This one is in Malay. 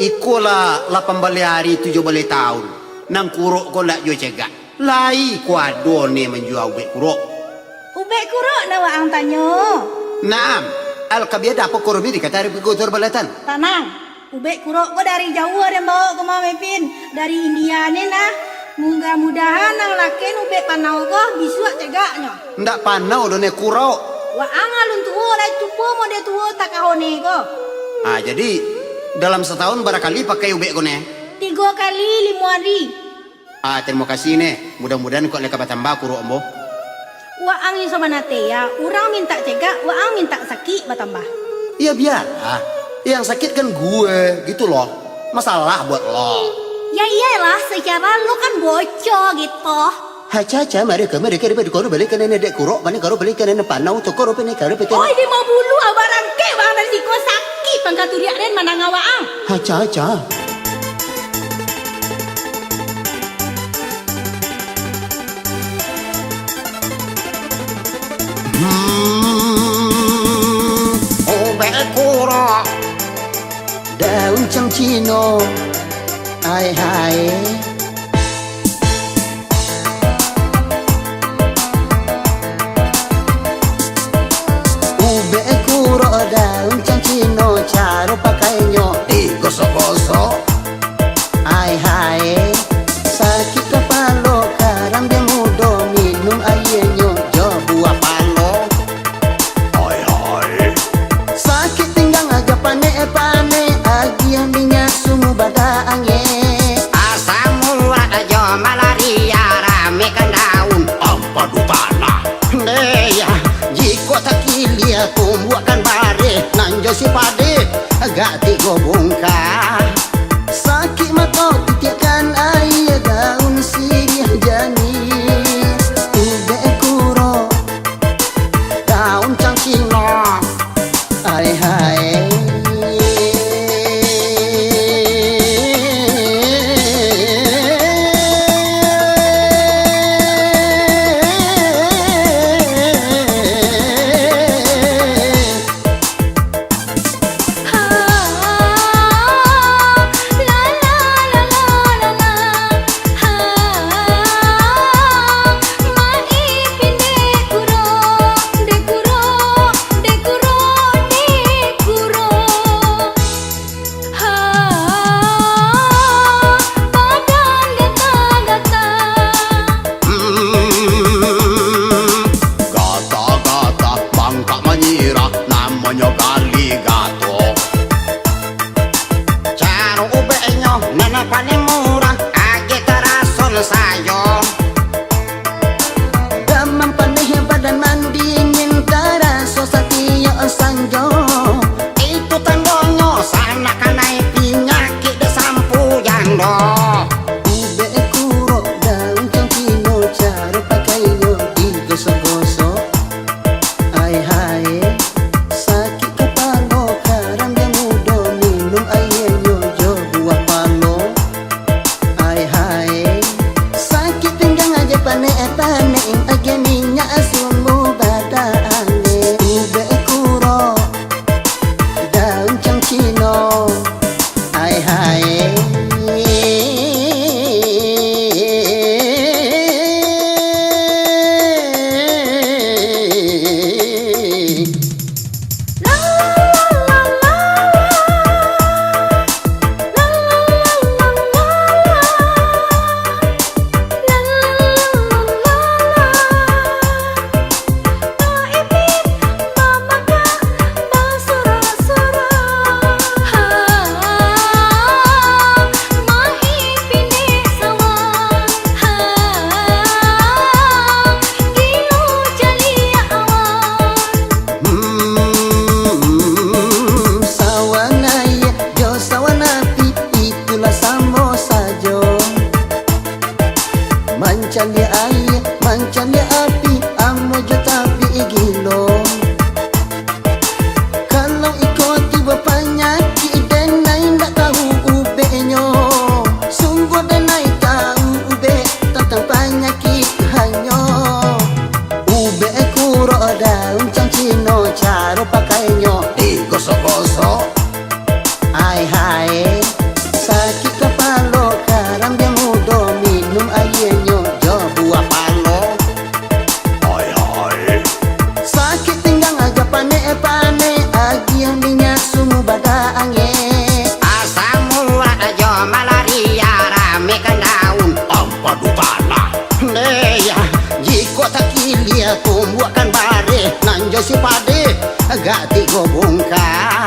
Ikola 18 hari 17 tahun. Nang kuruk ko lak jo cegak. Lai kuado ne menjual ubek kuruk. Ubek kuruk na waang tanyo. Naam. Al-kabia dapat korobi dikata hari pegotor balatan. Tanang. Ubek kuruk ko dari jauh ada bawa ke Mamepin. Dari India ni nah. Mudah-mudahan nang lakin ubek panau ko bisuak cegaknya. Ndak panau do ne kuruk. Waang alun tuo lai tupo mo de tuo takahone ko. Jadi dalam setahun barangkali pakai ubek ko ne. 3 kali 5 hari. Terima kasih ne. Mudah-mudahan kau leka batambah kuruk ambo. Waang yang sama nate ya. Orang minta cegak, waang minta sakit batambah. Ya biarlah. Yang sakit kan gue, gitu loh. Masalah buat lo. Ya iyalah, secara lo kan bocor gitu. Haca, mereka daripada kau balik ke nenek kuruk, mana kau balik ke nenek panau, tu kau balik ke nenek. Oh, dia mau bulu abarang ke, bang dari siko sakit, pangkat turiak dan mana ngawaang. Haca. Ubek kuruk, daun cangcino. Hai. Ubek kuruk daun cangcino, cara pakainya digosok-gosok. Hai. Sakit kepala karang dia muda minum airnya jo buah palo. Hai. Sakit tinggang aja pane agi minyak sumu badaange. Tumbuhkan bare nanjo si pade agak tigo bongkar sakit mata titikan air daun sirih jani ubek kuruk daun cangcino hai. Mancannya api, amo jo tapi gilo. Kalau ikut tiba penyakit dan naik tak tahu ubenya. Sungguh dan naik tahu ube tentang penyakit hanya. Ube kuruk daun cangcino, cara pakainya digosok-gosok. Hai, Leya jika tak kilia ku buatkan bare nanjo si pade agak tigo bongkar